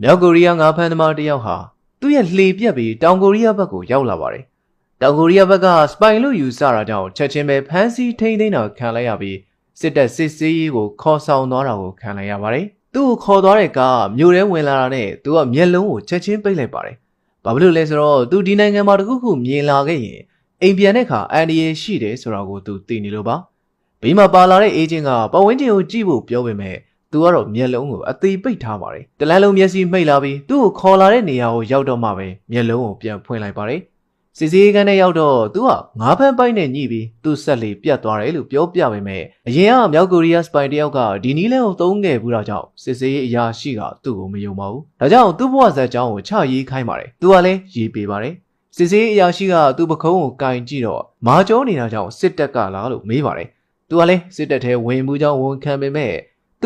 မြောက်ကိုရီးယားငါးဖမ်းသမားတယောက်ဟာသူ့ရဲ့လှေပြက်ပြီးတောင်ကိုရီးယားဘက်ကိုရောက်လာပါတယ်။တောင်ကိုရီးယားဘက်ကစပိုင်လို့ယူဆတာကြောင့်ချက်ချင်းပဲဖမ်းဆီးထိန်းသိမ်းတာခံလိုက်ရပြီးစစ်တပ်စစ်ဆေးရေးကိုခေါ်ဆောင်သွားတာကိုခံလိုက်ရပါတယ်။သူ့ကိုခေါ်သွားတဲ့ကားမြို့ထဲဝင်လာတာနဲ့သူကမျက်လုံးကိုချက်ချင်းပိတ်လိုက်ပါတယ်။ဘာဖြစ်လို့လဲဆိုတော့သူဒီနိုင်ငံမှာတခုခုမြင်လာခဲ့ရင်အိမ်ပြန်တဲ့အခါအန်ဒီယေရှိတယ်ဆိုတာကိုသူသိနေလို့ပါ။ဘေးမှာပါလာတဲ့အေဂျင့်ကပတ်ဝန်းကျင်ကိုကြည့်ဖို့ပြောပေမဲ့သူကတော့မျက်လုံးကိုအသေးပိတ်ထားပါတယ်။တလန်းလုံးမျက်စိမှိတ်လာပြီးသူ့ကိုခေါ်လာတဲ့နေရာကိုရောက်တော့မှပဲမျက်လုံးကိုပြန်ဖွင့်လိုက်ပါတယ်။စစ်စေးကန်းနဲ့ရောက်တော့သူကငါးဖမ်းပိုက်နဲ့ညှိပြီးသူ့ဆက်လေးပြတ်သွားတယ်လို့ပြောပြပေမဲ့အရင်ကမြောက်ကိုရီးယားစပိုင်တယောက်ကဒီနီးလန်းကိုသုံးခဲ့ဘူးတာကြောင့်စစ်စေးအရာရှိကသူ့ကိုမယုံပါဘူး။ဒါကြောင့်သူ့ဘဝဇာတ်ကြောင်းကိုချရေးခိုင်းပါတယ်။သူကလည်းရေးပေးပါတယ်။စစ်စေးအရာရှိကသူ့ပခုံးကိုကင်ကြည့်တော့မာကျောနေတာကြောင့်စစ်တပ်ကလားလို့မေးပါတယ်။သူကလည်းစစ်တပ်ထဲဝင်မှုကြောင့်ဝန်ခံပေမဲ့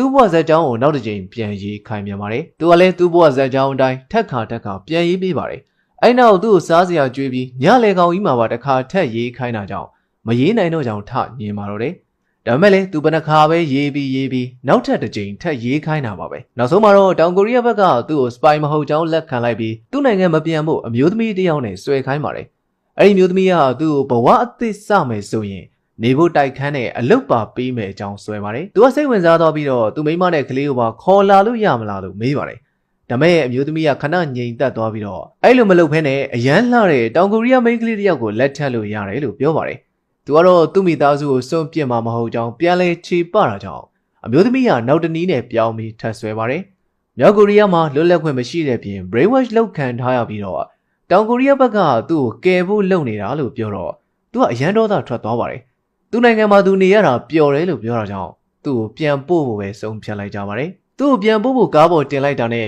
သူ့ဘဝဇာတ်ကြောင်းကိုနောက်တစ်ကြိမ်ပြန်ရေးခိုင်းပြန်ပါတယ်။သူကလည်းသူ့ဘဝဇာတ်ကြောင်းအတိုင်းထက်ခါပြန်ရေးပေးပါတယ်။အဲ့နောက်သူ့ကိုစားစရာကြွေးပြီးညလေကောင်ကြီးမှာပါတစ်ခါထက်ရေးခိုင်းတာကြောင့်မရေးနိုင်တော့ကြောင်ထညင်ပါတော့တယ်။ဒါပေမဲ့လည်းသူဘယ်နှခါပဲရေးပြီးနောက်ထပ်တစ်ကြိမ်ထက်ရေးခိုင်းတာပါပဲ။နောက်ဆုံးမှာတော့တောင်ကိုရီးယားဘက်ကသူ့ကိုစပိုင်မဟုတ်ကြောင်းလက်ခံလိုက်ပြီးသူ့နိုင်ငံမပြန်ဖို့အမျိုးသမီးတစ်ယောက်နဲ့ဆွဲခိုင်းပါတယ်။အဲ့ဒီမျိုးသမီးကသူ့ကိုဘဝအသစ်စမယ်ဆိုရင်နေဖို့တိုက်ခန်းနဲ့အလုတ်ပါပေးမယ်အကြောင်းဆွဲပါတယ်။သူကစိတ်ဝင်စားသွားပြီးတော့သူမိမနဲ့ကလေးကိုပါခေါ်လာလို့ရမလားလို့မေးပါတယ်။ဒါမဲ့အမျိုးသမီးကခဏငြိမ်သက်သွားပြီးတော့အဲ့လိုမလုပ်ဘဲနဲ့အရန်လှတဲ့တောင်ကိုရီးယားမိန်းကလေးတစ်ယောက်ကိုလက်ထပ်လို့ရတယ်လို့ပြောပါတယ်။သူကတော့သူ့မိသားစုကိုစွန့်ပစ်မှာမဟုတ်ကြောင်းပြန်လဲခြေပတာကြောင့်အမျိုးသမီးကနောက်တနည်းနဲ့ပြောင်းပြီးထပ်ဆွဲပါတယ်။မြောက်ကိုရီးယားမှာလွတ်လပ်ခွင့်မရှိတဲ့ပြင် brainwash လုပ်ခံထားရပြီးတော့တောင်ကိုရီးယားဘက်ကသူ့ကိုကယ်ဖို့လုပ်နေတာလို့ပြောတော့သူကအရန်ဒေါသထွက်သွားပါတယ်။သူ့နိုင်ငံမှာသူနေရတာပျော်တယ်လို့ပြောတာကြောင့်သူ့ကိုပြန်ပို့ဖို့ပဲဆုံးဖြတ်လိုက်ကြပါတယ်။သူ့ကိုပြန်ပို့ဖို့ကားပေါ်တင်လိုက်တာနဲ့